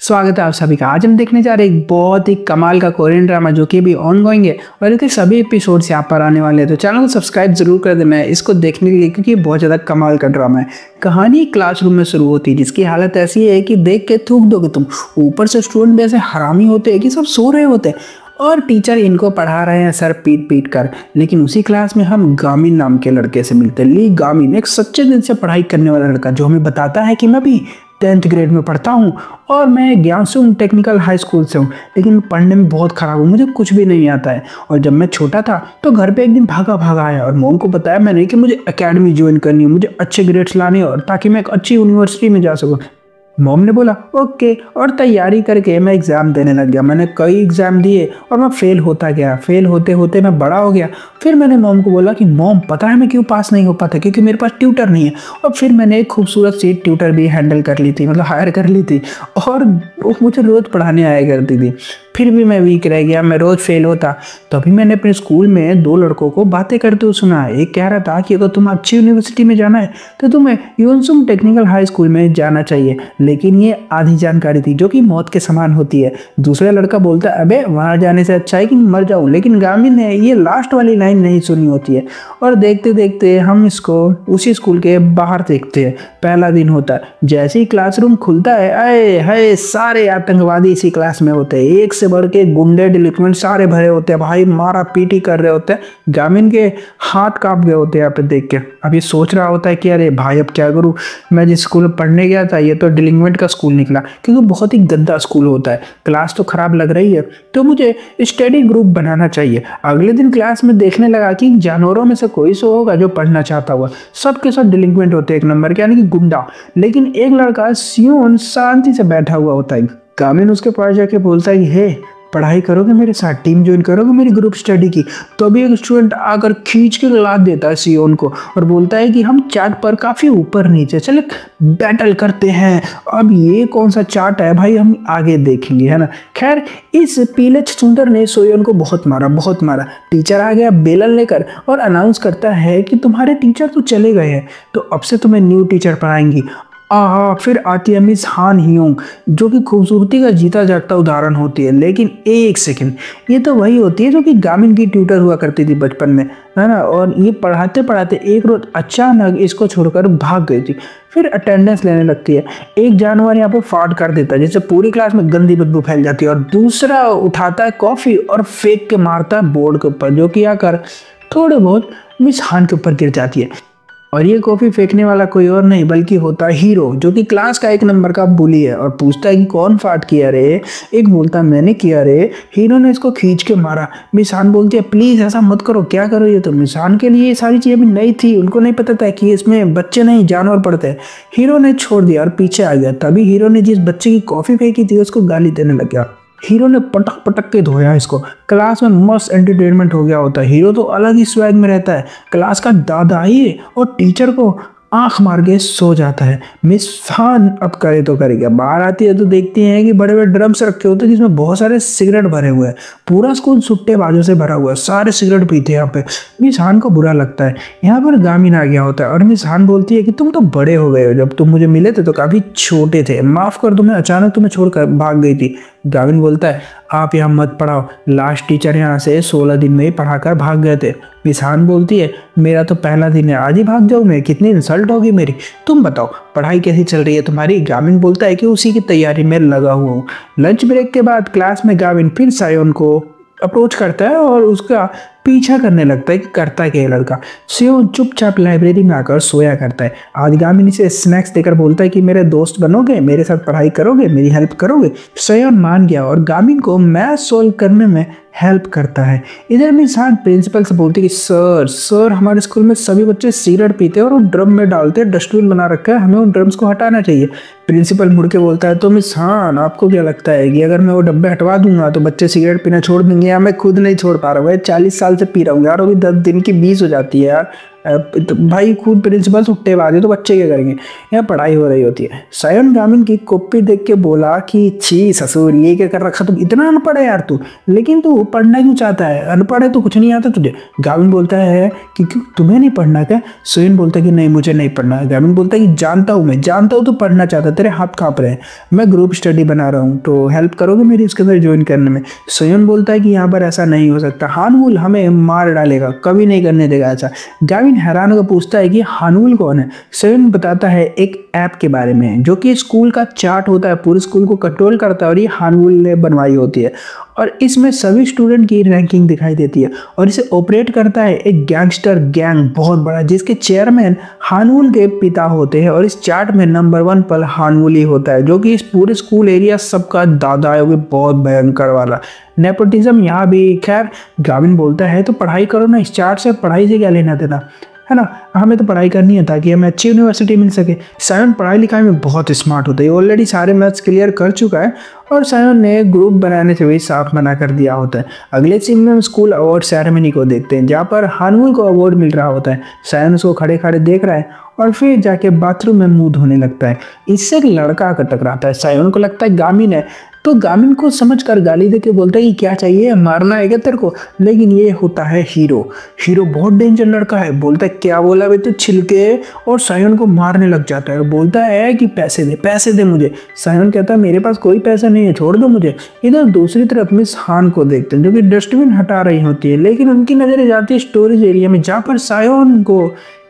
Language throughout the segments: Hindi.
स्वागत है आप सभी का। आज हम देखने जा रहे हैं एक बहुत ही कमाल का कोरियन ड्रामा जो कि अभी ऑनगोइंग है और इसके सभी एपिसोड्स यहाँ पर आने वाले हैं। तो चैनल को सब्सक्राइब जरूर कर देना है इसको देखने के लिए, क्योंकि ये बहुत ज़्यादा कमाल का ड्रामा है। कहानी क्लासरूम में शुरू होती है जिसकी हालत ऐसी है कि देख के थूक दोगे तुम। ऊपर से स्टूडेंट भी ऐसे हरामी होते हैं कि सब सो रहे होते हैं और टीचर इनको पढ़ा रहे हैं सर पीट पीट कर। लेकिन उसी क्लास में हम गामिन नाम के लड़के से मिलते हैं। ली गामिन एक सच्चे दिल से पढ़ाई करने वाला लड़का जो हमें बताता है कि मैं भी 10th ग्रेड में पढ़ता हूँ और मैं ग्यासुंग टेक्निकल हाई स्कूल से हूँ, लेकिन पढ़ने में बहुत ख़राब हूँ, मुझे कुछ भी नहीं आता है। और जब मैं छोटा था तो घर पे एक दिन भागा भागा आया और मोम को बताया मैंने कि मुझे एकेडमी ज्वाइन करनी है, मुझे अच्छे ग्रेड्स लाने और ताकि मैं एक अच्छी यूनिवर्सिटी में जा सकूँ। मॉम ने बोला ओके, और तैयारी करके मैं एग्ज़ाम देने लग गया। मैंने कई एग्ज़ाम दिए और मैं फेल होता गया। फेल होते होते मैं बड़ा हो गया। फिर मैंने मॉम को बोला कि मॉम पता है मैं क्यों पास नहीं हो पाता, क्योंकि मेरे पास ट्यूटर नहीं है। और फिर मैंने एक खूबसूरत सी ट्यूटर भी हैंडल कर ली थी, मतलब हायर कर ली थी, और वो मुझे रोज़ पढ़ाने आया करती थी। फिर भी मैं वीक रह गया, मैं रोज़ फेल होता। तभी मैंने अपने स्कूल में दो लड़कों को बातें करते हुए सुना। एक कह रहा था कि अगर तुम अच्छी यूनिवर्सिटी में जाना है तो तुम्हें योनसुंग टेक्निकल हाई स्कूल में जाना चाहिए, लेकिन ये आधी जानकारी थी जो कि मौत के समान होती है। दूसरा लड़का बोलता है अबे वहाँ जाने से अच्छा है कि मर जाऊँ, लेकिन गामिन ने ये लास्ट वाली लाइन नहीं सुनी होती है। और देखते देखते हम इसको उसी स्कूल के बाहर देखते हैं। पहला दिन होता है, जैसे ही क्लासरूम खुलता है आए हाय सारे आतंकवादी इसी क्लास में होते हैं। एक से बढ़ के गुंडे डिलिक्वेंट सारे भरे होते हैं, भाई मारा पीटी कर रहे होते हैं। गामिन के हाथ कांप गए होते हैं यहाँ पे देख के। अब ये सोच रहा होता है कि अरे भाई अब क्या करूँ, मैं जिस स्कूल में पढ़ने गया था ये तो डिलिंक्वेंट का स्कूल निकला, क्योंकि बहुत ही गंदा स्कूल होता है। क्लास तो खराब लग रही है तो मुझे स्टडी ग्रुप बनाना चाहिए। अगले दिन क्लास में देखने लगा कि जानवरों में से कोई सो होगा जो पढ़ना चाहता हुआ। सबके सब डिलिंक्वेंट होते हैं, एक नंबर के यानी कि गुंडा, लेकिन एक लड़का सियोन शांति से बैठा हुआ होता है। गामिन उसके पास जाके बोलता है हे पढ़ाई करोगे मेरे साथ, टीम ज्वाइन करोगे मेरी ग्रुप स्टडी की। तो अभी एक स्टूडेंट आकर खींच के लाद देता है सियोन को और बोलता है कि हम चार्ट पर काफ़ी ऊपर नीचे, चले बैटल करते हैं। अब ये कौन सा चार्ट है भाई, हम आगे देखेंगे, है ना। खैर इस पीले सुंदर ने सोयोन को बहुत मारा बहुत मारा। टीचर आ गया बेलन लेकर और अनाउंस करता है कि तुम्हारे टीचर तो चले गए हैं, तो अब से तुम्हें न्यू टीचर पढ़ाएंगी। फिर आती है मिस हान हियोंग जो कि खूबसूरती का जीता जागता उदाहरण होती है। लेकिन एक सेकंड, ये तो वही होती है जो कि गामिन की ट्यूटर हुआ करती थी बचपन में, है ना। और ये पढ़ाते पढ़ाते एक रोज अचानक इसको छोड़कर भाग गई थी। फिर अटेंडेंस लेने लगती है। एक जानवर यहाँ पर फाड़ कर देता है जिससे पूरी क्लास में गंदी बदबू फैल जाती है, और दूसरा उठाता है कॉफी और फेंक के मारता है बोर्ड के ऊपर, जो कि आकर थोड़े बहुत मिस हान के ऊपर गिर जाती है। और ये कॉफी फेंकने वाला कोई और नहीं बल्कि होता है हीरो, जो कि क्लास का एक नंबर का बुली है, और पूछता है कि कौन फाट किया रे। एक बोलता है मैंने किया रे। हीरो ने इसको खींच के मारा। मिसान बोलती है प्लीज ऐसा मत करो, क्या करो ये तो। मिसान के लिए ये सारी चीजें भी नई थी, उनको नहीं पता था कि इसमें बच्चे नहीं जानवर पड़ते हैं। हीरो ने छोड़ दिया और पीछे आ गया। तभी हीरो ने जिस बच्चे की कॉफी फेंकी थी उसको गाली देने लग गया। हीरो ने पटक पटक के धोया इसको। क्लास में मस्त एंटरटेनमेंट हो गया होता है। हीरो तो अलग ही स्वैग में रहता है, क्लास का दादा ही है, और टीचर को आंख मार के सो जाता है। मिस हान अब करे तो करेगा। बाहर आती है तो देखती हैं कि बड़े बड़े ड्रम्स रखे होते हैं जिसमें बहुत सारे सिगरेट भरे हुए हैं। पूरा स्कूल सुट्टेबाजों से भरा हुआ है, सारे सिगरेट पीते हैं यहाँ पे। मिस हान को बुरा लगता है। यहाँ पर गामिन आ गया होता है और मिस हान बोलती है कि तुम तो बड़े हो गए हो, जब तुम मुझे मिले थे तो काफी छोटे थे, माफ कर दो मैं अचानक तुम्हें छोड़कर भाग गई थी। गाविन बोलता है आप यहाँ मत पढ़ाओ, लास्ट टीचर यहाँ से 16 दिन में ही पढ़ाकर भाग गए थे। मिस हान बोलती है मेरा तो पहला दिन है, आज ही भाग जाऊँ मैं, कितनी इंसल्ट होगी मेरी। तुम बताओ पढ़ाई कैसी चल रही है तुम्हारी। गाविन बोलता है कि उसी की तैयारी में लगा हुआ हूँ। लंच ब्रेक के बाद क्लास में गाविन फिर सायोन को अप्रोच करता है और उसका पीछा करने लगता है कि करता क्या है लड़का। सियोन चुपचाप लाइब्रेरी में आकर सोया करता है। आज गामिन इसे स्नैक्स देकर बोलता है कि मेरे दोस्त बनोगे, मेरे साथ पढ़ाई करोगे, मेरी हेल्प करोगे। सियोन मान गया और गामिन को मैथ सोल्व करने में हेल्प करता है। इधर मिस हान प्रिंसिपल से बोलती है कि सर हमारे स्कूल में सभी बच्चे सिगरेट पीते हैं और ड्रम में डालते हैं, डस्टबिन बना रखा है, हमें उन ड्रम्स को हटाना चाहिए। प्रिंसिपल मुड़ के बोलता है तो मिस हान आपको क्या लगता है कि अगर मैं वो डब्बे हटवा दूंगा तो बच्चे सिगरेट पीना छोड़ देंगे, या मैं खुद नहीं छोड़ पा रहा हूँ, 40 साल से पी रहा हूँ यार, वो भी 10 दिन की 20 हो जाती है यार, तो भाई खुद प्रिंसिपल सुट्टेबाज है तो बच्चे क्या करेंगे, यहाँ पढ़ाई हो रही होती है। सायन गामिन की कॉपी देख के बोला कि छी ससुर ये क्या कर रखा, तुम इतना अनपढ़ है यार तू, लेकिन तू पढ़ना क्यों चाहता है, अनपढ़ है तो कुछ नहीं आता तुझे। गामिन बोलता है कि क्यों तुम्हें नहीं पढ़ना क्या। सोयन बोलता है कि नहीं मुझे नहीं पढ़ना है। गामिन बोलता है कि जानता हूँ मैं जानता हूँ तू पढ़ना चाहता है, तेरे हाथ कांप रहे हैं, मैं ग्रुप स्टडी बना रहा हूँ तो हेल्प करोगे मेरी इसके अंदर ज्वाइन करने में। सोयन बोलता है कि यहाँ पर ऐसा नहीं हो सकता, हानवुल हमें मार डालेगा, कभी नहीं करने देगा ऐसा। गाविन हैरान होकर पूछता है कि हानवुल कौन है। सोयन बताता है एक ऐप के बारे में जो कि स्कूल का चार्ट होता है, पूरे स्कूल को कंट्रोल करता है और ये हानवुल ने बनवाई होती है और इसमें सभी स्टूडेंट की रैंकिंग दिखाई देती है और इसे ऑपरेट करता है एक गैंगस्टर गैंग बहुत बड़ा जिसके चेयरमैन हानवुल के पिता होते हैं और इस चार्ट में नंबर 1 पर हानवुल ही होता है जो कि इस पूरे स्कूल एरिया सबका दादा है, वो बहुत भयंकर वाला। नेपोटिज्म यहाँ भी। खैर गाविन बोलता है तो पढ़ाई करो ना, इस चार्ट से पढ़ाई से क्या लेना देना है ना, हमें तो पढ़ाई करनी है ताकि हमें अच्छी यूनिवर्सिटी मिल सके। सायन पढ़ाई लिखाई में बहुत स्मार्ट होता है, ऑलरेडी सारे मैथ्स क्लियर कर चुका है और सायन ने ग्रुप बनाने से भी साफ मना कर दिया होता है। अगले सीन में हम स्कूल अवार्ड सेरेमनी को देखते हैं जहाँ पर हानवुल को अवार्ड मिल रहा होता है। सायन उसको खड़े खड़े देख रहा है और फिर जाके बाथरूम में मुंह धोने लगता है। इससे एक लड़का आकर टकराता है, सायन को लगता है गामिन है तो गामिन को समझ कर गाली देके बोलता है कि क्या चाहिए, मारना है क्या तेरे को। लेकिन ये होता है हीरो। हीरो बहुत डेंजर लड़का है, बोलता है क्या बोला बे तू छिलके, और सायन को मारने लग जाता है। बोलता है कि पैसे दे मुझे। सायन कहता है मेरे पास कोई पैसा नहीं है, छोड़ दो मुझे। इधर दूसरी तरफ मिस हान को देखते हैं जो कि डस्टबिन हटा रही होती है, लेकिन उनकी नजरें जाती है स्टोरेज एरिया में जहाँ पर सायन को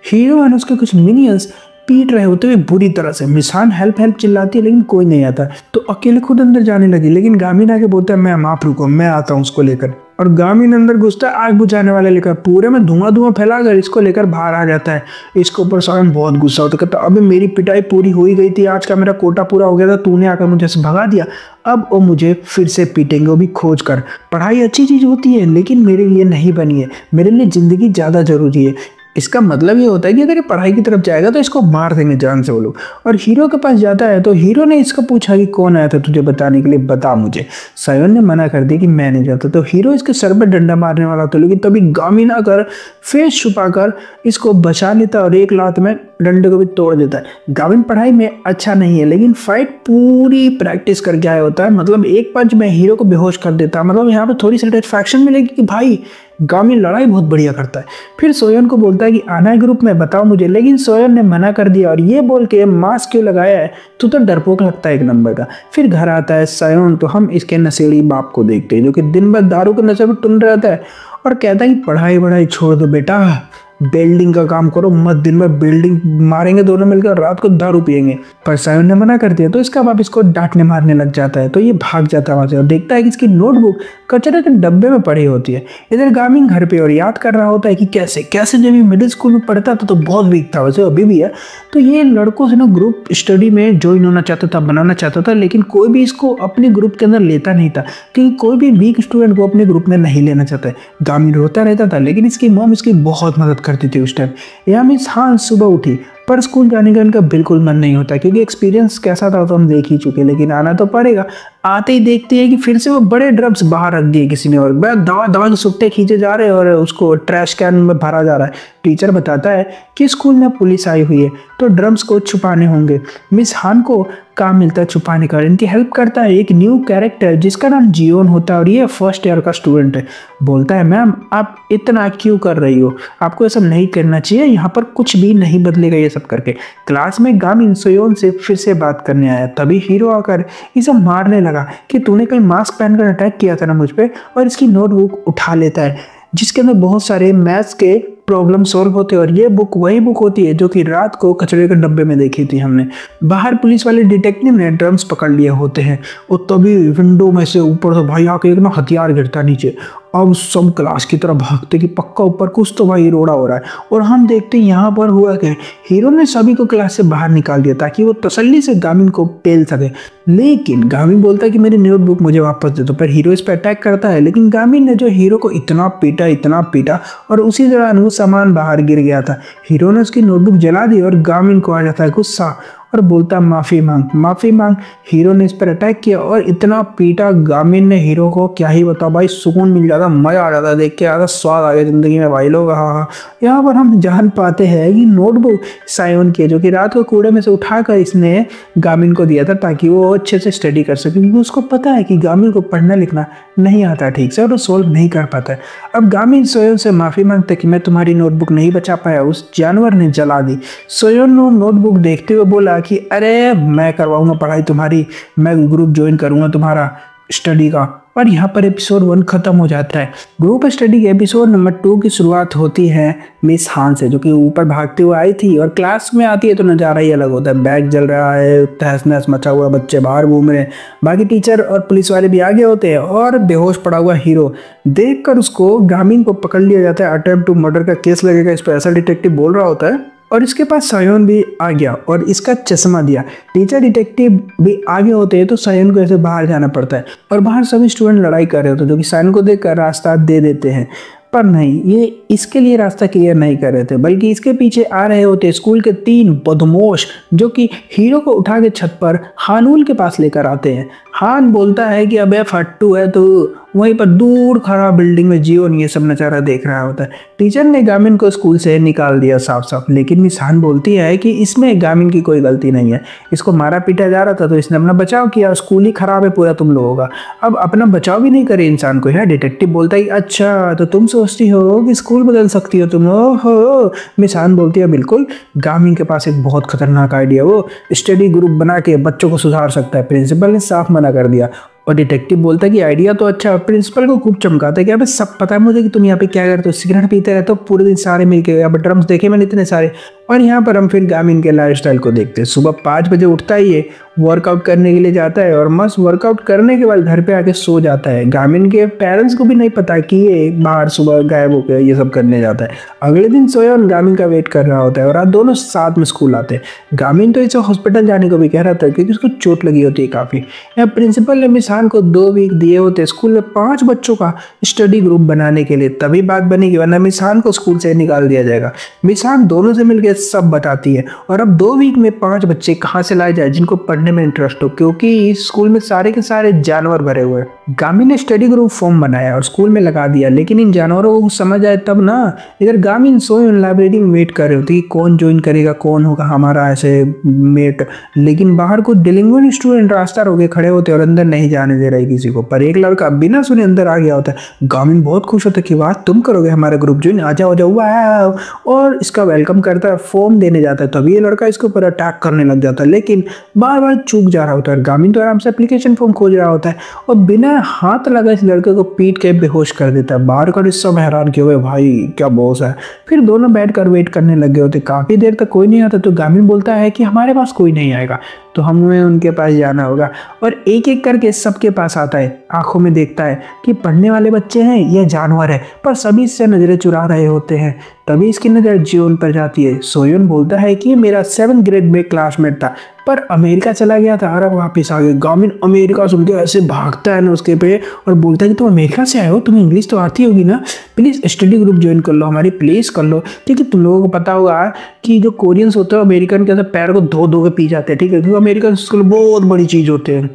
हीरो और उसके कुछ मिनियंस पीट रहे होते हुए बुरी तरह से। मिसान हेल्प चिल्लाती है लेकिन कोई नहीं आता तो अकेले खुद अंदर जाने लगी, लेकिन गामिन आके बोलता है मैं आप रुको मैं आता हूँ उसको लेकर। और गामिन अंदर घुसता है आग बुझाने वाले लेकर, पूरे में धुआं फैला कर इसको लेकर बाहर आ जाता है। इसके ऊपर सायन बहुत गुस्सा होता है, कहता अबे मेरी पिटाई पूरी हो ही गई थी, आज का मेरा कोटा पूरा हो गया था, तूने आकर मुझे से भगा दिया, अब वो मुझे फिर से पीटेंगे, वो भी खोज कर। पढ़ाई अच्छी चीज़ होती है लेकिन मेरे लिए नहीं बनी है, मेरे लिए ज़िंदगी ज़्यादा ज़रूरी है। इसका मतलब ये होता है कि अगर ये पढ़ाई की तरफ जाएगा तो इसको मार देंगे जान से वो लोग। और हीरो के पास जाता है तो हीरो ने इसको पूछा कि कौन आया था तुझे बताने के लिए, बता मुझे। सायन ने मना कर दी कि मैं नहीं जाता, तो हीरो इसके सर पर डंडा मारने वाला था, लेकिन तभी गामिन आकर फेस छुपाकर इसको बचा लेता और एक लात में डंडे को भी तोड़ देता है। गाविन पढ़ाई में अच्छा नहीं है लेकिन फाइट पूरी प्रैक्टिस करके आया होता है, मतलब एक पंच में हीरो को बेहोश कर देता है। मतलब यहाँ पे थोड़ी सेटिस्फैक्शन मिलेगी कि भाई गामिन लड़ाई बहुत बढ़िया करता है। फिर सोयन को बोलता है कि आना है ग्रुप में, बताओ मुझे, लेकिन सोयन ने मना कर दिया और ये बोल के मास्क क्यों लगाया है, तू तो डरपोक लगता है एक नंबर का। फिर घर आता है सायन तो हम इसके नशेड़ी बाप को देखते हैं जो कि दिन भर दारू के नशे में टुन रहता है और कहता है कि पढ़ाई छोड़ दो बेटा, बिल्डिंग का काम करो मत, दिन भर बिल्डिंग मारेंगे दोनों मिलकर, रात को दारू पियेंगे। पर सायन ने मना कर दिया तो इसका बाप इसको डांटने मारने लग जाता है, तो ये भाग जाता है वहां से और देखता है कि इसकी नोटबुक कचरे के डब्बे में पड़ी होती है। इधर गामिन घर पे और याद कर रहा होता है कि कैसे कैसे जब ये मिडिल स्कूल में पढ़ता था तो बहुत वीक था, वैसे अभी भी है। तो ये लड़कों से ना ग्रुप स्टडी में ज्वाइन होना चाहता था, बनाना चाहता था, लेकिन कोई भी इसको अपने ग्रुप के अंदर लेता नहीं था क्योंकि कोई भी वीक स्टूडेंट को अपने ग्रुप में नहीं लेना चाहता है। गामिन रोता रहता था लेकिन इसकी मॉम इसकी बहुत मदद करती थी उस टाइम। यहाँ मिस हाँ सुबह उठी पर स्कूल जाने का इनका बिल्कुल मन नहीं होता क्योंकि एक्सपीरियंस कैसा था तो हम देख ही चुके, लेकिन आना तो पड़ेगा। आते ही देखते हैं कि फिर से वो बड़े ड्रम्स बाहर रख दिए किसी ने और दवा के सुट्टे खींचे जा रहे हैं और उसको ट्रैश कैन में भरा जा रहा है। टीचर बताता है कि स्कूल में पुलिस आई हुई है तो ड्रम्स को छुपाने होंगे। मिस हान को काम मिलता है छुपाने का, इनकी हेल्प करता है एक न्यू कैरेक्टर जिसका नाम जियोन होता है और ये फर्स्ट ईयर का स्टूडेंट है। बोलता है मैम आप इतना क्यों कर रही हो, आपको ये सब नहीं करना चाहिए, यहाँ पर कुछ भी नहीं बदलेगा ये सब करके। क्लास में गामिन सोयोन से फिर से बात करने आया, तभी हीरो आकर इसे मारने लगा कि तूने कहीं मास्क पहनकर अटैक किया था ना मुझ पे, और इसकी नोटबुक उठा लेता है जिसके अंदर बहुत सारे मैथ्स के प्रॉब्लम सॉल्व होते हैं और ये बुक वही बुक होती है जो कि रात को कचरे के डब्बे में देखी थी हमने। बाहर पुलिस वाले डिटेक्टिव ने ड्रम्स पकड़ लिए होते हैं और तभी विंडो में से ऊपर से भाई आके एक ना हथियार गिरता नीचे। अब सब क्लास की तरफ भागते कि पक्का ऊपर कुछ तो भाई रोड़ा हो रहा है, और हम देखते यहाँ पर हुआ क्या, हीरो ने सभी को क्लास से बाहर निकाल दिया ताकि वो तसल्ली से गामिन को पेल सके। लेकिन गामिन बोलता है कि मेरी नोटबुक मुझे वापस दे दो, पर हीरो इस पर अटैक करता है। लेकिन गामिन ने जो हीरो को इतना पीटा और उसी दौरान वो सामान बाहर गिर गया था। हीरो ने उसकी नोटबुक जला दी और गामिन को आ जाता है गुस्सा और बोलता माफ़ी मांग माफ़ी मांग। हीरो ने इस पर अटैक किया और इतना पीटा गामिन ने हीरो को, क्या ही बताओ भाई, सुकून मिल जाता, मज़ा आ जाता, देख के आधा स्वाद आ गया ज़िंदगी में भाई लोग। हाँ, यहाँ पर हम जान पाते हैं कि नोटबुक सायोन की, जो कि रात को कूड़े में से उठाकर इसने गामिन को दिया था ताकि वो अच्छे से स्टडी कर सके, क्योंकि उसको पता है कि गामिन को पढ़ना लिखना नहीं आता ठीक से और वो सोल्व नहीं कर पाता है। अब गामिन सोयोन से माफ़ी मांगता कि मैं तुम्हारी नोटबुक नहीं बचा पाया, उस जानवर ने जला दी। सोयोन ने नोटबुक देखते हुए बोला कि अरे मैं करवाऊंगा पढ़ाई तुम्हारी, मैं ग्रुप ज्वाइन करूंगा तुम्हारा स्टडी का। और यहाँ पर एपिसोड 1 खत्म हो जाता है। ग्रुप स्टडी के एपिसोड नंबर 2 की शुरुआत होती है मिस हान से, जो कि ऊपर भागते हुए आई थी और क्लास में आती है तो नज़ारा ही अलग होता है। बैग जल रहा है, तहस नहस मचा हुआ, बच्चे बाहर घूम रहे हैं, बाकी टीचर और पुलिस वाले भी आगे होते हैं और बेहोश पड़ा हुआ हीरो देखकर उसको गामिन को पकड़ लिया जाता है। अटेम्प्ट टू मर्डर का केस लगेगा, स्पेशल डिटेक्टिव बोल रहा होता है और इसके पास सायोन भी आ गया और इसका चश्मा दिया। टीचर डिटेक्टिव भी आगे होते हैं तो सायोन को ऐसे बाहर जाना पड़ता है और बाहर सभी स्टूडेंट लड़ाई कर रहे होते हैं, जो कि सायोन को देखकर रास्ता दे देते हैं। पर नहीं, ये इसके लिए रास्ता क्लियर नहीं कर रहे थे, बल्कि इसके पीछे आ रहे होते स्कूल के 3 बदमाश, जो कि हीरो को उठा के छत पर हानूल के पास लेकर आते हैं। हान बोलता है कि अबे फट्टू है तो वहीं पर दूर खड़ा बिल्डिंग में जियोन ये सब नज़ारा देख रहा होता है। टीचर ने गामिन को स्कूल से निकाल दिया साफ साफ, लेकिन मिस हान बोलती है कि इसमें गामिन की कोई गलती नहीं है, इसको मारा पीटा जा रहा था तो इसने अपना बचाव किया, स्कूल ही खराब है पूरा तुम लोगों का, अब अपना बचाव भी नहीं करे इंसान को। है डिटेक्टिव बोलता है अच्छा तो तुम सोचती हो कि स्कूल बदल सकती हो तुम, ओहो। मिस हान बोलती है बिल्कुल, गामिन के पास एक बहुत खतरनाक आइडिया, वो स्टडी ग्रुप बना के बच्चों को सुधार सकता है। प्रिंसिपल ने साफ मना कर दिया और डिटेक्टिव बोलता है कि आइडिया तो अच्छा, प्रिंसिपल को खूब चमकाता है कि अबे सब पता है मुझे कि तुम यहाँ पे क्या करते हो, सिगरेट पीते रहते हो पूरे दिन सारे मिलके, यहाँ पर ड्रम्स देखे मैंने इतने सारे। और यहाँ पर हम फिर गामिन के लाइफस्टाइल को देखते हैं। सुबह 5 बजे उठता है, ये वर्कआउट करने के लिए जाता है और मस्त वर्कआउट करने के बाद घर पे आके सो जाता है। गामिन के पेरेंट्स को भी नहीं पता कि ये बाहर सुबह गायब होकर ये सब करने जाता है। अगले दिन सोयोन गामिन का वेट कर रहा होता है और आज दोनों साथ में स्कूल आते हैं। गामिन तो इसे हॉस्पिटल जाने को भी कह रहा था क्योंकि उसको चोट लगी होती है काफ़ी। यहाँ प्रिंसिपल ने मिस हान को 2 वीक दिए होते स्कूल में 5 बच्चों का स्टडी ग्रुप बनाने के लिए, तभी बात बनेगी, वरना मिस हान को स्कूल से निकाल दिया जाएगा। मिस हान दोनों से मिलकर सब बताती है और अब 2 वीक में 5 बच्चे कहाँ से लाए जाए जिनको पढ़ने में इंटरेस्ट हो, क्योंकि स्कूल में सारे के सारे जानवर भरे हुए हैं। गामिन ने स्टडी ग्रुप फॉर्म बनाया और स्कूल में लगा दिया, लेकिन इन जानवरों को समझ आए तब ना। इधर गामिन सोयोन लाइब्रेरी में वेट कर रहे होते कि कौन ज्वाइन करेगा, कौन होगा हमारा ऐसे मेट, लेकिन बाहर कुछ डेलिंग्वेंट स्टूडेंट रास्ता रोके खड़े होते और अंदर नहीं जाने दे रहे किसी को। पर एक लड़का बिना सुने अंदर आ गया होता है। गामिन बहुत खुश होता है कि वाह तुम करोगे हमारा ग्रुप ज्वाइन, आ जाओ जाओ वाह, और इसका वेलकम करता है, फॉर्म देने जाता है। तभी ये लड़का इसके ऊपर अटैक करने लग जाता है, लेकिन बार बार चूक जा रहा होता है। गामिन तो आराम से एप्लीकेशन फॉर्म खोज रहा होता है और बिना हाथ लगा इस लड़के को पीट के बेहोश कर देता है। बाहर का सब हैरान किए हुए भाई क्या बॉस है। फिर दोनों बैठकर वेट करने लगे होते, काफी देर तक कोई नहीं आता तो गामिन बोलता है कि हमारे पास कोई नहीं आएगा तो हमें उनके पास जाना होगा, और एक एक करके सबके पास आता है। आंखों में देखता है कि पढ़ने वाले बच्चे हैं या जानवर है, पर सभी इससे नजरें चुरा रहे होते हैं। तभी इसकी नज़र जियोन पर जाती है। सोयोन बोलता है कि मेरा 7th ग्रेड में क्लासमेट था पर अमेरिका चला गया था और वापस आ गया। गामिन अमेरिका सुन के ऐसे भागता है ना उसके पे और बोलता है कि तुम अमेरिका से आए हो, तुम्हें इंग्लिश तो आती होगी ना, प्लीज़ स्टडी ग्रुप ज्वाइन कर लो हमारी, प्लीज़ कर लो। ठीक है, तुम लोगों को पता होगा कि जो कोरियंस होते हैं अमेरिकन के अंदर पैर को धो धो के पी जाते हैं, ठीक है, क्योंकि अमेरिकन स्कूल बहुत बड़ी चीज़ होते हैं।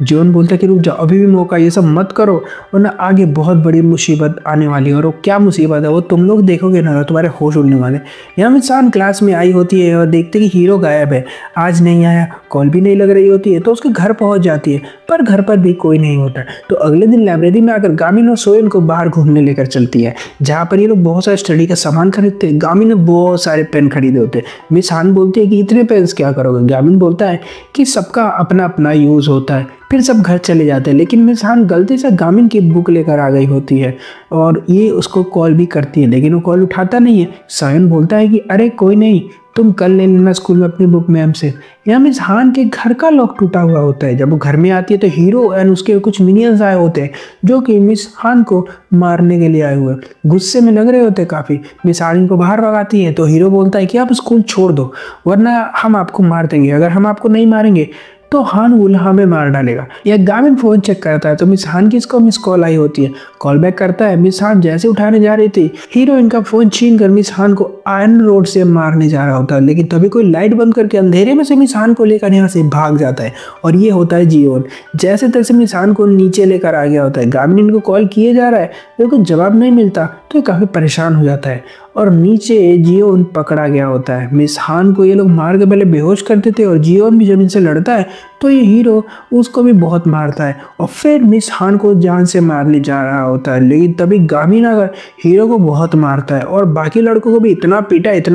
जियोन बोलता है कि रुक जाओ, अभी भी मौका, ये सब मत करो वरना आगे बहुत बड़ी मुसीबत आने वाली है। और वो क्या मुसीबत है वो तुम लोग देखोगे ना, तुम्हारे होश उड़ने वाले। यहाँ मिसान क्लास में आई होती है और देखते कि हीरो गायब है, आज नहीं आया, कॉल भी नहीं लग रही होती है, तो उसके घर पहुंच जाती है, पर घर पर भी कोई नहीं होता। तो अगले दिन लाइब्रेरी में आकर गामिन और सोयोन को बाहर घूमने लेकर चलती है, जहाँ पर ये लोग बहुत सारे स्टडी का सामान खरीदते हैं। गामिन ने बहुत सारे पेन खरीदे होते हैं। मिस हान बोलती है कि इतने पेन्स क्या करोगे। गामिन बोलता है कि सबका अपना अपना यूज़ होता है। फिर सब घर चले जाते हैं, लेकिन मिस हान गलती से गामिन की बुक लेकर आ गई होती है और ये उसको कॉल भी करती है, लेकिन वो कॉल उठाता नहीं है। सोयोन बोलता है कि अरे कोई नहीं, तुम कल ले लेना स्कूल में अपनी बुक मैम से। यहाँ मिस हान के घर का लॉक टूटा हुआ होता है। जब वो घर में आती है तो हीरो एंड उसके कुछ मिनियंस आए होते हैं जो कि मिस हान को मारने के लिए आए हुए, गुस्से में लग रहे होते हैं काफ़ी। मिस हान को बाहर भगाती है तो हीरो बोलता है कि आप स्कूल छोड़ दो वरना हम आपको मार देंगे, अगर हम आपको नहीं मारेंगे तो हान वुल हमें मार डालेगा। यह गामिन फोन चेक करता है तो मिस हान की इसको मिस कॉल आई होती है। कॉल बैक करता है। मिस हान जैसे उठाने जा रही थी, हीरो इनका फोन छीन कर मिस हान को आयरन रोड से मारने जा रहा होता है, लेकिन तभी कोई लाइट बंद करके अंधेरे में से मिस हान को लेकर यहाँ से भाग जाता है और ये होता है जियोन। जैसे तैसे मिस हान को नीचे लेकर आ गया होता है। गामिन इनको कॉल किए जा रहा है, लेकिन जवाब नहीं मिलता तो ये काफी परेशान हो जाता है और नीचे जियोन पकड़ा गया होता है। मिस हान को ये लोग मार के पहले बेहोश करते थे और जियोन भी जब इनसे लड़ता है तो ये हीरो उसको भी बहुत मारता है और फिर मिस हान को जान से मारने जा रहा होता है, लेकिन तभी गामिन आकर हीरो को बहुत मारता है और बाकी लड़कों को भी इतना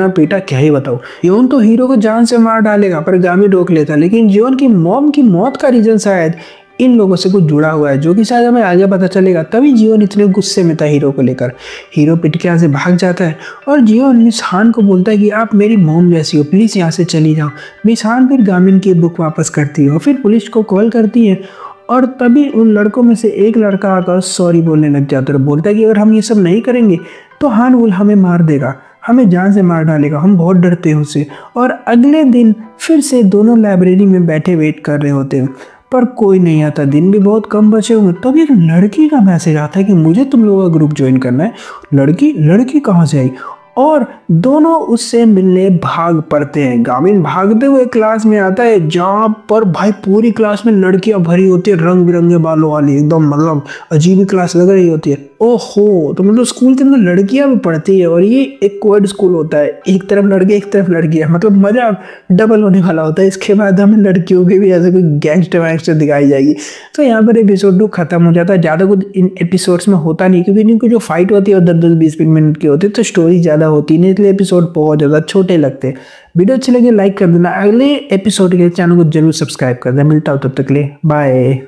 पीटा क्या ही बताऊं। जियोन तो हीरो को जान से मार डालेगा पर गामिन रोक लेता है, लेकिन जियोन की मॉम की मौत का रीजन शायद इन लोगों से कुछ जुड़ा हुआ है, जो कि शायद हमें आगे पता चलेगा। तभी जियोन इतने गुस्से में था हीरो को लेकर। हीरो पिट के यहाँ से भाग जाता है और जियोन मिस हान को बोलता है कि आप मेरी मॉम जैसी हो, प्लीज यहाँ से चली जाओ। मिस हान फिर गामिन की बुक वापस करती है और फिर पुलिस को कॉल करती है और तभी उन लड़कों में से एक लड़का आकर सॉरी बोलने लग जाता है और बोलता है कि अगर हम ये सब नहीं करेंगे तो हान वुल हमें मार देगा, हमें जान से मार डालेगा, हम बहुत डरते हैं उससे। और अगले दिन फिर से दोनों लाइब्रेरी में बैठे वेट कर रहे होते हैं पर कोई नहीं आता। दिन भी बहुत कम बचे हुए तभी एक लड़की का मैसेज आता है कि मुझे तुम लोगों का ग्रुप ज्वाइन करना है। लड़की कहाँ से आई? और दोनों उससे मिलने भाग पड़ते हैं। गामिन भागते हुए क्लास में आता है जहाँ पर भाई पूरी क्लास में लड़कियां भरी होती है, रंग बिरंगे बालों वाली, एकदम मतलब अजीब ही क्लास लग रही होती है। ओहो, तो मतलब स्कूल के अंदर लड़कियां भी पढ़ती है और ये एक कोएड स्कूल होता है, एक तरफ लड़के एक तरफ लड़कियां, मतलब मजा डबल होने वाला होता है। इसके बाद हमें लड़कियों की भी ऐसे कोई गैंगस्टर वैंगस्टर दिखाई जाएगी। तो यहाँ पर एपिसोड 2 खत्म हो जाता है। ज़्यादा कुछ इन एपिसोड्स में होता नहीं क्योंकि इनकी जो फाइट होती है 10-10 20 मिनट की होती है, तो स्टोरी ज़्यादा होती नहीं, इसलिए एपिसोड बहुत ज़्यादा छोटे लगते हैं। वीडियो अच्छे लगे लाइक कर देना, अगले एपिसोड के लिए चैनल को जरूर सब्सक्राइब कर देना। मिलता हूँ तब तक के लिए, बाय।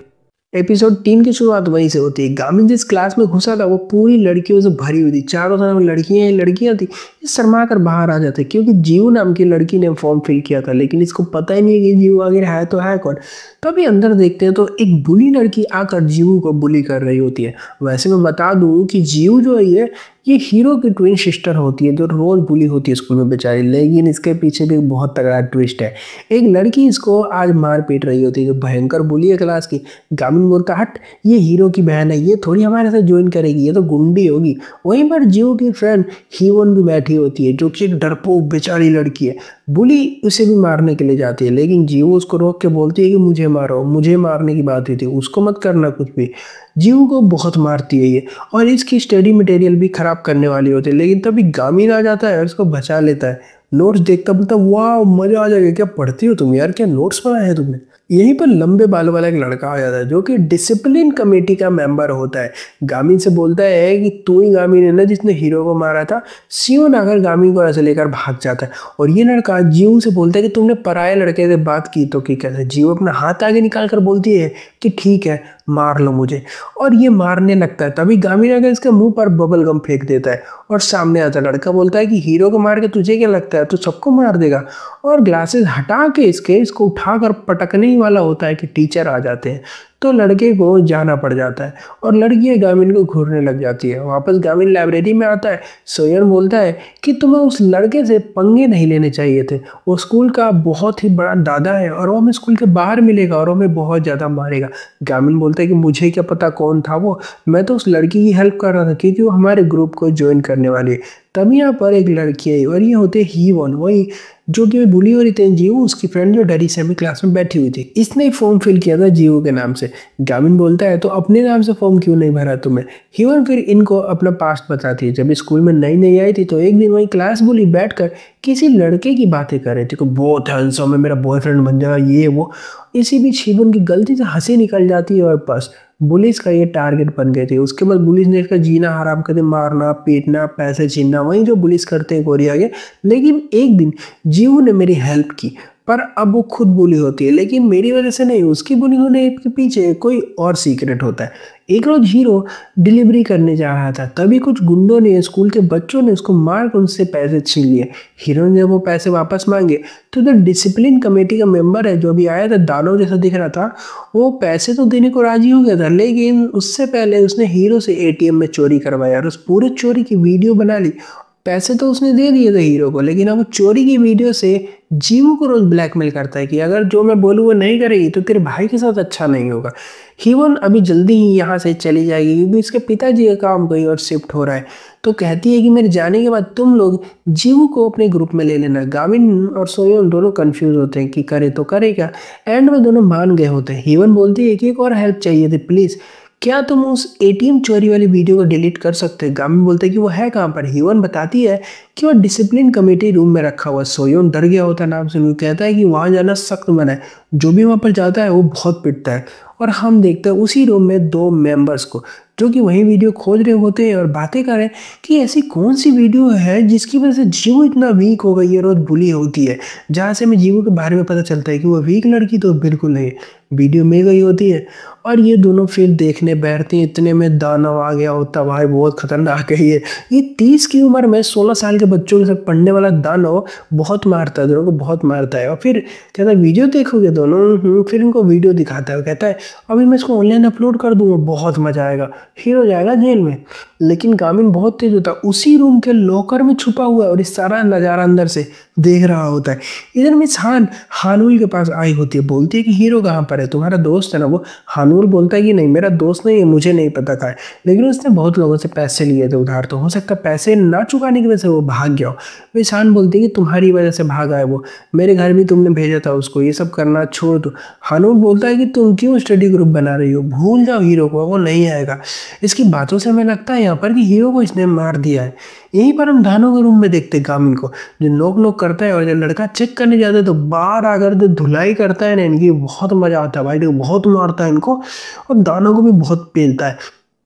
एपिसोड 3 की शुरुआत वहीं से होती है। गामिन जिस क्लास में घुसा था वो पूरी लड़कियों से भरी हुई थी, चारों तरफ लड़कियां ही लड़कियां थी। ये शर्मा कर बाहर आ जाते क्योंकि जीव नाम की लड़की ने फॉर्म फिल किया था, लेकिन इसको पता ही नहीं है कि जीव आखिर है तो है कौन। तभी अंदर देखते हैं तो एक बुली लड़की आकर जीव को बुली कर रही होती है। वैसे मैं बता दूं कि जीव जो है ये हीरो की ट्विन सिस्टर होती है जो रोज बुली होती है स्कूल में बेचारी, लेकिन इसके पीछे भी बहुत तगड़ा ट्विस्ट है। एक लड़की इसको आज मार पीट रही होती है जो भयंकर बुली है क्लास की। गामिन बोलता हट, ये हीरो की बहन है, ये थोड़ी हमारे साथ ज्वाइन करेगी, ये तो गुंडी होगी। वहीं पर जीव की फ्रेंड हीवन भी बैठी होती है जो कि एक डरपोक बेचारी लड़की है। बुली उसे भी मारने के लिए जाती है, लेकिन जीव उसको रोक के बोलती है कि मुझे मारो, मुझे मारने की बात हुई थी, उसको मत करना कुछ भी। जीव को बहुत मारती है ये और इसकी स्टडी मटेरियल भी खराब करने वाली होती है, लेकिन तभी गामिन आ जाता है और उसको बचा लेता है। नोट्स देखता बोलता वाह मजा आ जाएगा, क्या पढ़ती हो तुम यार, क्या नोट्स बनाए हैं तुमने। यहीं पर लंबे बालों वाला एक लड़का आ जाता है जो कि डिसिप्लिन कमेटी का मेंबर होता है। गामिन से बोलता है कि तू ही गामिन है ना जिसने हीरो को मारा था। सियोन आकर गामिन को ऐसे लेकर भाग जाता है और ये लड़का जीव से बोलता है कि तुमने पराये लड़के से बात की तो की कैसे। जीव अपना हाथ आगे निकाल कर बोलती है कि ठीक है मार लो मुझे, और ये मारने लगता है। तभी गामिन आकर इसके मुंह पर बबल गम फेंक देता है और सामने आता लड़का बोलता है कि हीरो को मार के तुझे क्या लगता है, तू सबको मार देगा। और ग्लासेस हटा के इसको उठाकर पटकने ही वाला होता है कि टीचर आ जाते हैं, तो लड़के को जाना पड़ जाता है और लड़की गामिन को घूरने लग जाती है। वापस गामिन लाइब्रेरी में आता है। सोयन बोलता है कि तुम्हें उस लड़के से पंगे नहीं लेने चाहिए थे, वो स्कूल का बहुत ही बड़ा दादा है और वो हमें स्कूल के बाहर मिलेगा और हमें बहुत ज़्यादा मारेगा। गामिन बोलता है कि मुझे क्या पता कौन था वो, मैं तो उस लड़की की हेल्प कर रहा था क्योंकि वो हमारे ग्रुप को ज्वाइन करने वाली है। तभी यहाँ पर एक लड़की आई और ये होते ही वन, वही जो कि बुली हो रही थी जीव, उसकी फ्रेंड जो डरी से क्लास में बैठी हुई थी। इसने फॉर्म फिल किया था जीव के नाम से। गामिन बोलता है तो अपने नाम से फॉर्म क्यों नहीं भरा तुमने। हीवन फिर इनको अपना पास्ट बताती है। जब स्कूल में नई नई आई थी तो एक दिन वही क्लास बुली बैठकर किसी लड़के की बातें कर रहे थे कि बहुत हैंडसम है, मेरा बॉयफ्रेंड बन जाएगा ये वो। इसी बीच हीवन की गलती से हंसी निकल जाती है और बस पुलिस का ये टारगेट बन गए थे। उसके बाद पुलिस ने इसका जीना हराम कर दिया, मारना पीटना पैसे छीनना, वही जो पुलिस करते हैं कोरिया के। लेकिन एक दिन जीव ने मेरी हेल्प की पर अब वो खुद बुली होती है, लेकिन मेरी वजह से नहीं, उसकी बुली होने के पीछे कोई और सीक्रेट होता है। एक रोज हीरो डिलीवरी करने जा रहा था, तभी कुछ गुंडों ने स्कूल के बच्चों ने उसको मार कर उससे पैसे छीन लिए। हीरो ने जब वो पैसे वापस मांगे तो जो डिसिप्लिन कमेटी का मेंबर है जो अभी आया था, दानव जैसा दिख रहा था, वो पैसे तो देने को राजी हो गया था, लेकिन उससे पहले उसने हीरो से एटीएम में चोरी करवाया और उस पूरे चोरी की वीडियो बना ली पैसे तो उसने दे दिए थे हीरो को, लेकिन अब वो चोरी की वीडियो से जीवू को रोज ब्लैकमेल करता है कि अगर जो मैं बोलूँ वो नहीं करेगी तो तेरे भाई के साथ अच्छा नहीं होगा। हीवन अभी जल्दी ही यहाँ से चली जाएगी क्योंकि इसके पिताजी का काम कहीं और शिफ्ट हो रहा है। तो कहती है कि मेरे जाने के बाद तुम लोग जीवू को अपने ग्रुप में ले लेना। गाविन और सोयोन दोनों कंफ्यूज होते हैं कि करे तो करे क्या। एंड में दोनों मान गए होते हैं। हीवन बोलती है कि एक और हेल्प चाहिए थी प्लीज, क्या तुम उस एटीएम चोरी वाली वीडियो को डिलीट कर सकते हैं। गामी बोलते हैं कि वो है कहाँ पर। हीवन बताती है कि वो डिसिप्लिन कमेटी रूम में रखा हुआ। सोयोन डर गया होता है नाम से, वो कहता है कि वहां जाना सख्त मना है, जो भी वहां पर जाता है वो बहुत पिटता है। और हम देखते हैं उसी रूम में दो मेंबर्स को जो कि वही वीडियो खोज रहे होते हैं और बातें कर रहे हैं कि ऐसी कौन सी वीडियो है जिसकी वजह से जीवू इतना वीक हो गई है, रोज बुली होती है। जहां से हमें जीवू के बारे में पता चलता है कि वो वीक लड़की तो बिल्कुल नहीं, वीडियो मिल गई होती है। और ये दोनों फिर देखने बैठते हैं। इतने में दानव आ गया होता, भाई बहुत खतरनाक है ये 30 की उम्र में 16 साल के बच्चों के साथ पढ़ने वाला दानव बहुत मारता है, दोनों को बहुत मारता है। और फिर कहता है वीडियो देखोगे दोनों। फिर इनको वीडियो दिखाता है, वो कहता है अभी मैं इसको ऑनलाइन अपलोड कर दूंगा, बहुत मजा आएगा, हीरो जाएगा जेल में। लेकिन गामिन बहुत तेज होता है, उसी रूम के लॉकर में छुपा हुआ है और इस सारा नजारा अंदर से देख रहा होता है। इधर मिस हान हानुल के पास आई होती है, बोलती है कि हीरो कहाँ पर है, तुम्हारा दोस्त है ना वो। हानुल बोलता है कि नहीं मेरा दोस्त नहीं है, मुझे नहीं पता था, लेकिन उसने बहुत लोगों से पैसे लिए थे उधार, तो हो सकता है पैसे ना चुकाने की वजह से वो भाग गया हो। मिस हान बोलती है कि तुम्हारी वजह से भागा है वो, मेरे घर भी तुमने भेजा था उसको, ये सब करना छोड़ दो। हानुल बोलता है कि तुम क्यों स्टडी ग्रुप बना रही हो, भूल जाओ हीरो को, वो नहीं आएगा। इसकी बातों से हमें लगता है यहाँ पर कि हीरो को इसने मार दिया है। यहीं पर हम धानो के रूम में देखते हैं गामिन को, जो नोक नोक करता है और जब लड़का चेक करने जाता है तो बाहर आकर जो धुलाई करता है ना, इनकी बहुत मजा आता है भाई, देखो बहुत मारता है इनको और दानों को भी बहुत पेलता है।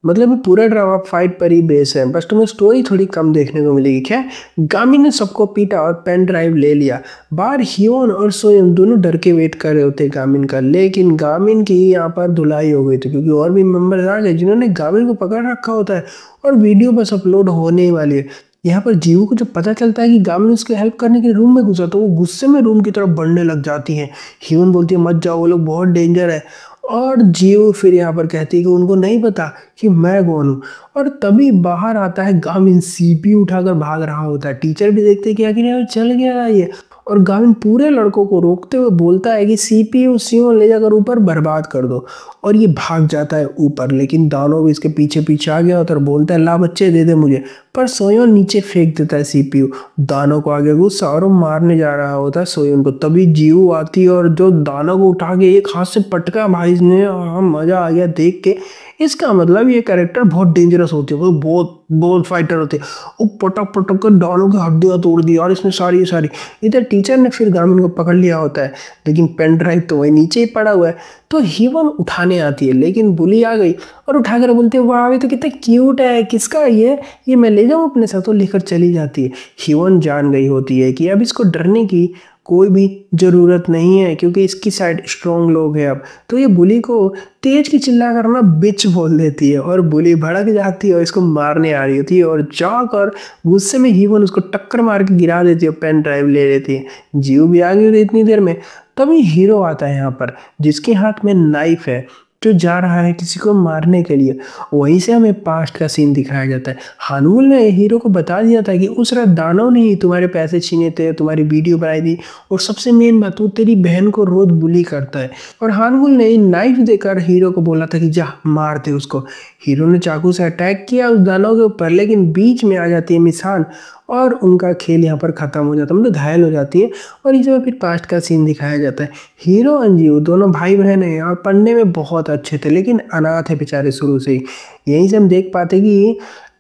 मतलब ये पूरा ड्रामा फाइट पर ही बेस है, बस तुम्हें स्टोरी थोड़ी कम देखने को मिलेगी। क्या गामिन ने सबको पीटा और पेन ड्राइव ले लिया। बाहर हियोन और सोयन दोनों डर के वेट कर रहे होते गामिन का, लेकिन गामिन की यहाँ पर धुलाई हो गई थी क्योंकि और भी मेंबर्स आ गए जिन्होंने गामिन को पकड़ रखा होता है और वीडियो बस अपलोड होने ही वाली है। यहाँ पर जीवू को जब पता चलता है कि गामिन उसके हेल्प करने के लिए रूम में घुसा तो वो गुस्से में रूम की तरफ बढ़ने लग जाती है। ह्यूमन बोलती है मत जाओ, वो लोग बहुत डेंजर है। और जीवू फिर यहाँ पर कहती है कि उनको नहीं पता कि मैं कौन हूँ। और तभी बाहर आता है गामिन, सीपीयू उठाकर भाग रहा होता है। टीचर भी देखते हैं कि आखिर यार चल गया है ये। और गाविन पूरे लड़कों को रोकते हुए बोलता है कि सीपीयू सियोन ले जाकर ऊपर बर्बाद कर दो। और ये भाग जाता है ऊपर, लेकिन दानो भी इसके पीछे पीछे आ गया होता है और बोलता है ला बच्चे दे दे मुझे। पर सोयोन नीचे फेंक देता है सीपीयू। दानो को आगे गुस्सा और वो मारने जा रहा होता है सोयोन को, तभी जीवू आती है और जो दानो को उठा के एक हाथ से पटका भाई ने, मजा आ गया देख के। इसका मतलब ये कैरेक्टर बहुत डेंजरस होती है, वो बहुत बहुत फाइटर होते हैं। वो पटक पटक कर दानों की हड्डियां तोड़ दी और इसने सारी इधर टीचर ने फिर गामिन को पकड़ लिया होता है, लेकिन पेन ड्राइव तो वही नीचे ही पड़ा हुआ है। तो हीवन उठाने आती है, लेकिन बुली आ गई और उठाकर बोलते हैं वाह ये तो कितना क्यूट है, किसका ये मैं ले जाऊं अपने साथ, तो लेकर चली जाती है। हीवन जान गई होती है कि अब इसको डरने की कोई भी जरूरत नहीं है क्योंकि इसकी साइड स्ट्रॉन्ग लोग हैं अब। तो ये बुली को तेज की चिल्ला कर ना बिच बोल देती है और बुली भड़क जाती है और इसको मारने आ रही होती है और जाकर गुस्से में हीवन उसको टक्कर मार के गिरा देती है, पेन ड्राइव ले लेती है। जीव भी आ गई होती है इतनी देर में। तभी हीरो आता है यहाँ पर, जिसके हाथ में नाइफ है, जो जा रहा है किसी को मारने के लिए। वहीं से हमें पास्ट का सीन दिखाया जाता है। हानुल ने हीरो को बता दिया था कि उस रात दानव ने ही तुम्हारे पैसे छीने थे, तुम्हारी वीडियो बनाई थी, और सबसे मेन बात वो तेरी बहन को रोज बुली करता है। और हानुल ने नाइफ देकर हीरो को बोला था कि जा मार दे उसको। हीरो ने चाकू से अटैक किया उस दानव के ऊपर, लेकिन बीच में आ जाती है मिसान और उनका खेल यहाँ पर खत्म हो जाता है, मतलब घायल हो जाती है। और इसमें फिर पास्ट का सीन दिखाया जाता है। हीरो और जीव दोनों भाई बहन हैं और पढ़ने में बहुत अच्छे थे, लेकिन अनाथ है बेचारे शुरू से ही। यहीं से हम देख पाते कि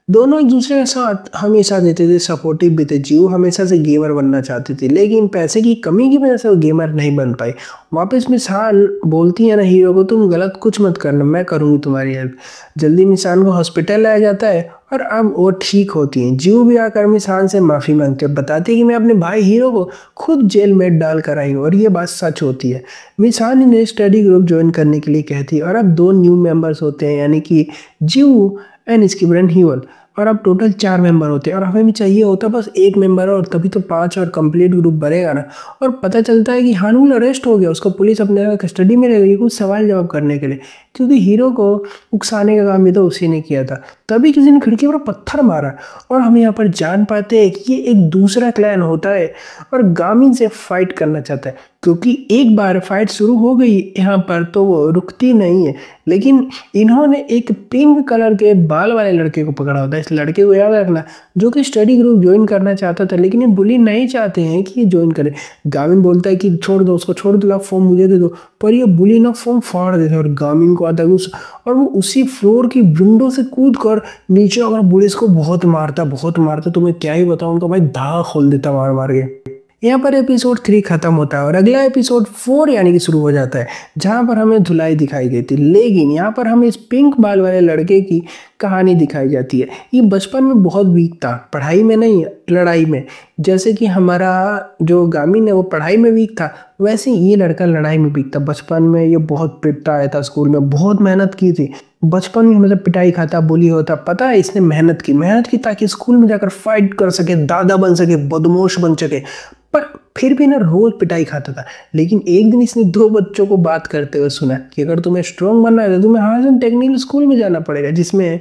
दोनों एक दूसरे के साथ हमेशा देते थे, सपोर्टिव भी थे। जीव हमेशा से गेमर बनना चाहती थी, लेकिन पैसे की कमी की वजह से वो गेमर नहीं बन पाई। वापस मिसान बोलती है ना हीरो को तुम गलत कुछ मत करना, मैं करूँगी तुम्हारी हेल्प। जल्दी मिसान को हॉस्पिटल लाया जाता है और अब वो ठीक होती हैं। जीव भी आकर मिसान से माफ़ी मांगते हैं, बताती है कि मैं अपने भाई हीरो को खुद जेल में डाल कर आई हूँ और ये बात सच होती है। मिसान इन्हें स्टडी ग्रुप ज्वाइन करने के लिए कहती है और अब 2 न्यू मेंबर्स होते हैं, यानी कि जीव एंड इसकी फ्रेंड हीवन। और अब टोटल 4 मेंबर होते हैं और हमें भी चाहिए होता बस एक मेंबर और तभी तो 5 और कंप्लीट ग्रुप बनेगा ना। और पता चलता है कि हानुल अरेस्ट हो गया, उसको पुलिस अपने कस्टडी में ले गई कुछ सवाल जवाब करने के लिए, क्योंकि हीरो को उकसाने का काम भी तो उसी ने किया था। तभी किसी ने खिड़की पर पत्थर मारा और हम यहाँ पर जान पाते हैं कि ये एक दूसरा क्लैन होता है और गामिन से फाइट करना चाहता है, क्योंकि एक बार फाइट शुरू हो गई यहाँ पर तो वो रुकती नहीं है। लेकिन इन्होंने एक पिंक कलर के बाल वाले लड़के को पकड़ा होता है, इस लड़के को याद रखना, जो कि स्टडी ग्रुप ज्वाइन करना चाहता था, लेकिन ये बुली नहीं चाहते हैं कि ये ज्वाइन करे। गामिन बोलता है कि छोड़ दो उसको, छोड़ दो, फॉर्म मुझे दे दो, पर ये बुली ना फॉर्म फाड़ देता है और गामिन को आता है गुस्सा और वो उसी फ्लोर की विंडो से कूद कर नीचे अगर पुलिस को बहुत मारता, तुम्हें क्या ही बताऊं, उनको भाई धागा खोल देता मार मार के। यहाँ पर एपिसोड 3 खत्म होता है और अगला एपिसोड 4 यानी कि शुरू हो जाता है, जहां पर हमें धुलाई दिखाई गई थी। लेकिन यहाँ पर हमें इस पिंक बाल वाले लड़के की कहानी दिखाई जाती है। ये बचपन में बहुत वीक था, पढ़ाई में नहीं लड़ाई में। जैसे कि हमारा जो गामिन है वो पढ़ाई में वीक था, वैसे ही ये लड़का लड़ाई में वीक था। बचपन में ये बहुत पिटता आया था, स्कूल में बहुत मेहनत की थी, बचपन में मतलब पिटाई खाता, बुली होता। पता है इसने मेहनत की ताकि स्कूल में जाकर फाइट कर सके, दादा बन सके, बदमाश बन सके, पर फिर भी ना रोज पिटाई खाता था। लेकिन एक दिन इसने 2 बच्चों को बात करते हुए सुना कि अगर तुम्हें स्ट्रांग बनना है तो तुम्हें हासन टेक्निकल स्कूल में जाना पड़ेगा, जिसमें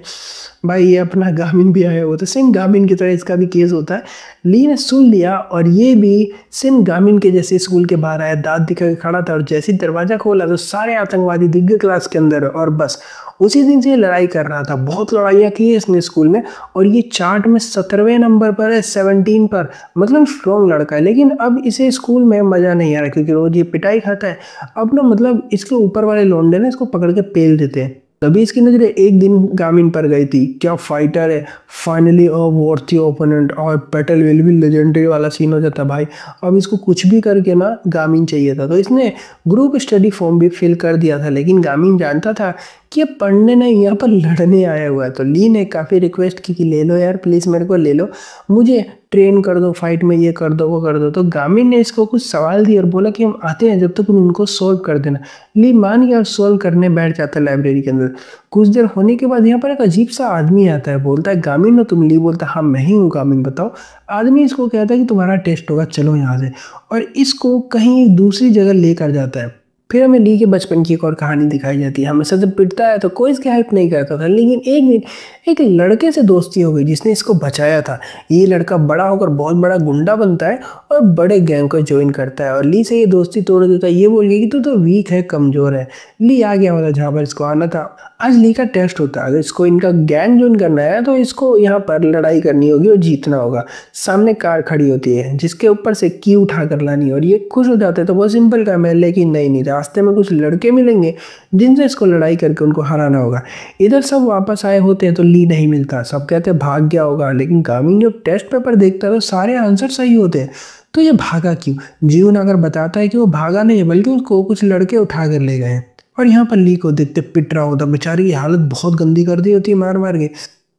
भाई ये अपना गामिन भी आया हुआ था। सेम गामिन की तरह इसका भी केस होता है। ली ने सुन लिया और ये भी सेम गामिन के जैसे स्कूल के बाहर आया, दांत दिखा के खड़ा था और जैसे ही दरवाजा खोला तो सारे आतंकवादी दिख गए क्लास के अंदर। और बस उसी दिन से ये लड़ाई कर रहा था, बहुत लड़ाइयाँ की है इसने स्कूल में और ये चार्ट में 17वें नंबर पर है, 17 पर, मतलब स्ट्रॉन्ग लड़का है। लेकिन अब इसे स्कूल में मजा नहीं आ रहा क्योंकि रोज ये पिटाई खाता है। अब ना मतलब इसके ऊपर वाले लौंडे ने इसको पकड़ के पेल देते हैं। तभी इसकी नजरें एक दिन गामिन पर गई थी। क्या फाइटर है, फाइनली अ वर्थी ओपोनेंट, और बैटल विल बी लेजेंडरी वाला सीन हो जाता भाई। अब इसको कुछ भी करके ना गामिन चाहिए था, तो इसने ग्रुप स्टडी फॉर्म भी फिल कर दिया था। लेकिन गामिन जानता था कि ये पढ़ने नहीं यहाँ पर लड़ने आया हुआ है। तो ली ने काफ़ी रिक्वेस्ट की कि ले लो यार प्लीज़, मेरे को ले लो, मुझे ट्रेन कर दो फाइट में, ये कर दो वो कर दो। तो गामिन ने इसको कुछ सवाल दिए और बोला कि हम आते हैं, जब तक तुम उनको सोल्व कर देना। ली मान गया और सोल्व करने बैठ जाता है लाइब्रेरी के अंदर। कुछ देर होने के बाद यहाँ पर एक अजीब सा आदमी आता है, बोलता है गामिन हो तुम? ली बोलता है हाँ मैं ही हूँ गामिन, बताओ। आदमी इसको कहता है कि तुम्हारा टेस्ट होगा, चलो यहाँ से, और इसको कहीं एक दूसरी जगह लेकर जाता है। फिर हमें ली के बचपन की एक और कहानी दिखाई जाती है। हमेशा जब पिटता है तो कोई इसकी हेल्प नहीं करता था, लेकिन एक दिन एक लड़के से दोस्ती हो गई जिसने इसको बचाया था। ये लड़का बड़ा होकर बहुत बड़ा गुंडा बनता है और बड़े गैंग को ज्वाइन करता है और ली से ये दोस्ती तोड़ देता है। ये बोल गया कि तू तो वीक है, कमजोर है। ली आ गया मतलब जहाँ पर इसको आना था। आज ली का टेस्ट होता है, अगर इसको इनका गैंग ज्वाइन करना है तो इसको यहाँ पर लड़ाई करनी होगी और जीतना होगा। सामने कार खड़ी होती है जिसके ऊपर से की उठा कर लानी, और ये खुश हो जाते हैं। तो बहुत सिंपल काम है, लेकिन नहीं, रास्ते में कुछ लड़के मिलेंगे जिनसे इसको लड़ाई करके उनको हराना होगा। इधर सब वापस आए होते हैं तो ली नहीं मिलता, सब कहते हैं भाग गया होगा। लेकिन गामिन जब टेस्ट पेपर देखता है तो सारे आंसर सही होते हैं। तो ये भागा क्यों? जीवन अगर बताता है कि वो भागा नहीं है, बल्कि उसको कुछ लड़के उठा कर ले गए। और यहाँ पर ली को देखते पिट रहा होता, बेचारी की हालत बहुत गंदी कर दी होती है मार मार के।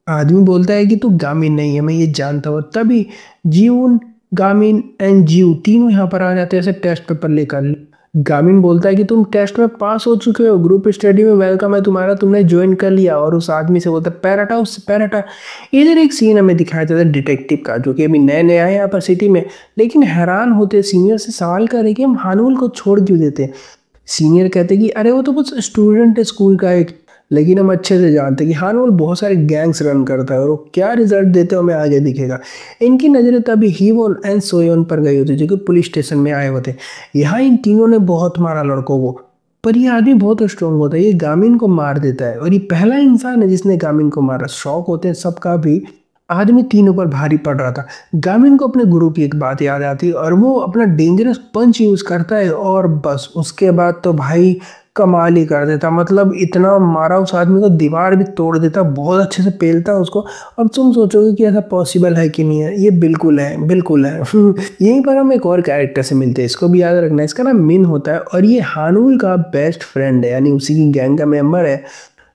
आदमी बोलता है कि तू गामिन नहीं है, मैं ये जानता हूँ। तभी जीवन, गामिन एंड जीव तीनों यहाँ पर आ जाते हैं ऐसे टेस्ट पेपर लेकर। गामिन बोलता है कि तुम टेस्ट में पास हो चुके हो, ग्रुप स्टडी में वेलकम है तुम्हारा, तुमने ज्वाइन कर लिया। और उस आदमी से बोलता है पैर हटाओ, उससे पैर हटा। इधर एक सीन हमें दिखाया जाता है डिटेक्टिव का, जो कि अभी नए नए आए यहाँ पर सिटी में, लेकिन हैरान होते सीनियर से सवाल कर रहे कि हम हानुल को छोड़ क्यों देते। सीनियर कहते कि अरे वो तो बस स्टूडेंट है स्कूल का एक, लेकिन हम अच्छे से जानते हैं कि हानुल बहुत सारे गैंग्स रन करता है और वो क्या रिजल्ट देते हो हमें आगे दिखेगा। इनकी नज़रें तभी हीवोन एंड सोयोन पर गई होती जो कि पुलिस स्टेशन में आए होते। यहाँ इन तीनों ने बहुत मारा लड़कों को, पर ये आदमी बहुत स्ट्रांग होता है, ये गामिन को मार देता है और ये पहला इंसान है जिसने गामिन को मारा। शौक होते हैं सबका भी, आदमी तीनों पर भारी पड़ रहा था। गामिन को अपने गुरु की एक बात याद आती है और वो अपना डेंजरस पंच यूज करता है और बस उसके बाद तो भाई कमाल ही कर देता। मतलब इतना मारा उस आदमी को, दीवार भी तोड़ देता, बहुत अच्छे से पेलता उसको। अब तुम सोचोगे कि ऐसा पॉसिबल है कि नहीं है, ये बिल्कुल है, बिल्कुल है। यहीं पर हम एक और कैरेक्टर से मिलते हैं, इसको भी याद रखना, इसका नाम मिन होता है और ये हानुल का बेस्ट फ्रेंड है, यानी उसी की गैंग का मेंबर है,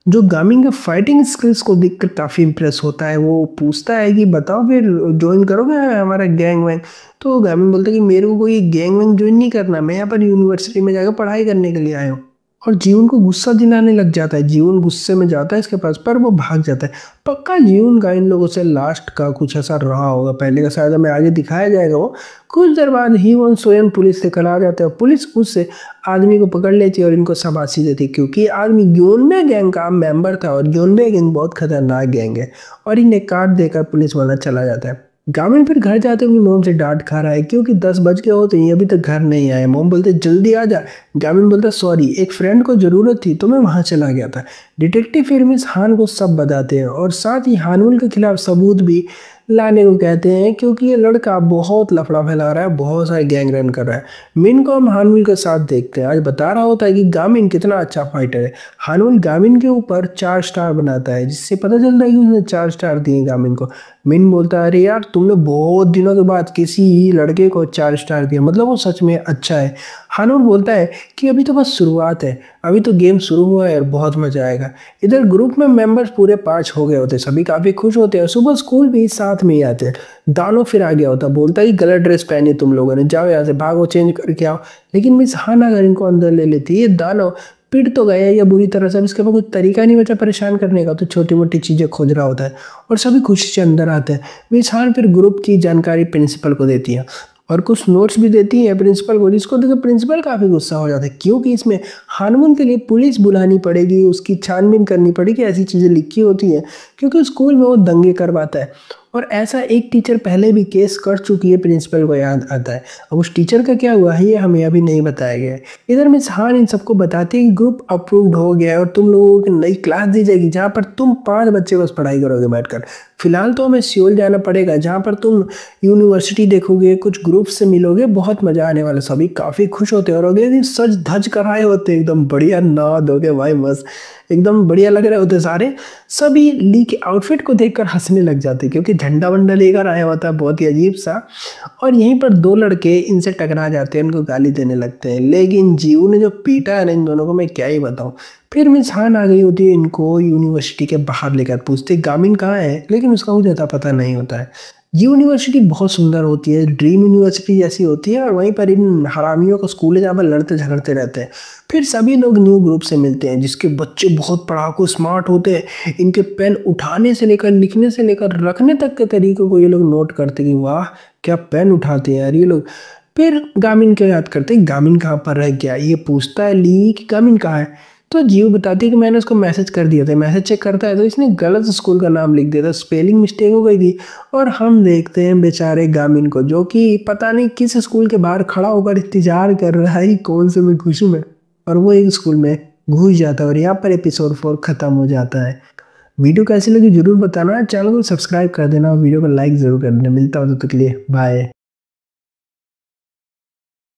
जो गामिन के फाइटिंग स्किल्स को देखकर काफ़ी इंप्रेस होता है। वो पूछता है कि बताओ फिर ज्वाइन करोगे हमारा गैंग वैंग? तो गामिन बोलता है कि मेरे को कोई गैंग वैंग ज्वाइन नहीं करना, मैं यहाँ पर यूनिवर्सिटी में जाकर पढ़ाई करने के लिए आया हूँ। और जीवन को गुस्सा दिलाने लग जाता है। जीवन गुस्से में जाता है इसके पास, पर वो भाग जाता है। पक्का जीवन का इन लोगों से लास्ट का कुछ ऐसा रहा होगा, पहले का शायद हमें आगे दिखाया जाएगा। वो कुछ देर बाद ही वो स्वयं पुलिस लेकर आ जाते हैं। पुलिस उससे आदमी को पकड़ लेती है और इनको शाबाशी देती है, क्योंकि आदमी ग्योनबे गैंग का मेंबर था और ग्योनबे गैंग बहुत खतरनाक गैंग है। और इन्हें काट देकर पुलिस वाला चला जाता है। गामिन फिर घर जाते हुए मोम से डांट खा रहा है, क्योंकि 10 बज गए होते हैं, अभी तक घर नहीं आए। मोम बोलते जल्दी आ जा। गामिन बोलता सॉरी, एक फ्रेंड को जरूरत थी तो मैं वहां चला गया था। डिटेक्टिव फिर मिस हान को सब बताते हैं और साथ ही हानवुल के खिलाफ सबूत भी लाने को कहते हैं, क्योंकि ये लड़का बहुत लफड़ा फैला रहा है, बहुत सारे गैंग रन कर रहा है। मिन को हम हानवुल के साथ देखते हैं। आज बता रहा होता है कि गामिन कितना अच्छा फाइटर है। हानवुल गामिन के ऊपर 4 स्टार बनाता है, जिससे पता चलता है कि उसने 4 स्टार दिए गामिन को। मिन बोलता है अरे यार, तुमने बहुत दिनों के बाद किसी लड़के को 4 स्टार दिया, मतलब वो सच में अच्छा है। हानवुल बोलता है कि अभी तो बस शुरुआत है, अभी तो गेम शुरू हुआ है और बहुत मजा आएगा। इधर ग्रुप में मेंबर्स पूरे 5 हो गए होते, सभी काफी खुश होते हैं। सुबह स्कूल भी साथ में ही आते हैं। दानो फिर आ गया होता, बोलता है कि गलत ड्रेस पहनी तुम लोगों ने, जाओ यहाँ से, भागो चेंज करके आओ। लेकिन मिस हाना अगर इनको अंदर ले लेती है, दानो पिट तो गया या बुरी तरह से, अब इसके पास कुछ तरीका नहीं बचा परेशान करने का, तो छोटी मोटी चीजें खोज रहा होता है और सभी खुशी से अंदर आते हैं। मिस हान फिर ग्रुप की जानकारी प्रिंसिपल को देती है और कुछ नोट्स भी देती है प्रिंसिपल को, जिसको देखकर प्रिंसिपल काफी गुस्सा हो जाता है, क्योंकि इसमें हानवुन के लिए पुलिस बुलानी पड़ेगी, उसकी छानबीन करनी पड़ेगी, ऐसी चीजें लिखी होती हैं, क्योंकि स्कूल में वो दंगे करवाता है। और ऐसा एक टीचर पहले भी केस कर चुकी है, प्रिंसिपल को याद आता है। अब उस टीचर का क्या हुआ है ये हमें अभी नहीं बताया गया है। इधर मिस हान इन सबको बताती है कि ग्रुप अप्रूव्ड हो गया है और तुम लोगों को नई क्लास दी जाएगी, जहाँ पर तुम 5 बच्चे बस पढ़ाई करोगे बैठकर। फिलहाल तो हमें सियोल जाना पड़ेगा, जहाँ पर तुम यूनिवर्सिटी देखोगे, कुछ ग्रुप से मिलोगे, बहुत मजा आने वाला। सभी काफी खुश होते हैं और अगले दिन सज धज कर आए होते, एकदम बढ़िया नहा धो के भाई, मस्त एकदम बढ़िया लग रहे होते सारे। सभी ली के आउटफिट को देखकर हंसने लग जाते, क्योंकि झंडा वंडा लेकर आया होता है, बहुत ही अजीब सा। और यहीं पर 2 लड़के इनसे टकरा जाते हैं, उनको गाली देने लगते हैं। लेकिन जीव ने जो पीटा है ना इन दोनों को, मैं क्या ही बताऊं। फिर मिस हान आ गई होती है, इनको यूनिवर्सिटी के बाहर लेकर पूछते गामिन कहाँ है, लेकिन उसका मुझे ज़्यादा पता नहीं होता है। ये यूनिवर्सिटी बहुत सुंदर होती है, ड्रीम यूनिवर्सिटी जैसी होती है, और वहीं पर इन हरामियों का स्कूल है जहाँ पर लड़ते झगड़ते रहते हैं। फिर सभी लोग न्यू ग्रुप से मिलते हैं, जिसके बच्चे बहुत पढ़ाकू स्मार्ट होते हैं। इनके पेन उठाने से लेकर, लिखने से लेकर, रखने तक के तरीकों को ये लोग नोट करते कि वाह क्या पेन उठाते हैं यार ये लोग। फिर गामिन को याद करते हैं, गामिन कहाँ पर रह गया, ये पूछता है ली कि गामिन कहाँ है। तो जीव बताती है कि मैंने उसको मैसेज कर दिया था। मैसेज चेक करता है तो इसने गलत स्कूल का नाम लिख दिया था, स्पेलिंग मिस्टेक हो गई थी। और हम देखते हैं बेचारे गामिन को, जो कि पता नहीं किस स्कूल के बाहर खड़ा होकर इंतजार कर रहा है कौन से में खुशी में, और वो एक स्कूल में घुस जाता है। और यहाँ पर एपिसोड 4 खत्म हो जाता है। वीडियो कैसी लगी जरूर बताना, चैनल को सब्सक्राइब कर देना और वीडियो को लाइक जरूर कर देना। मिलता हो तब तक के लिए बाय।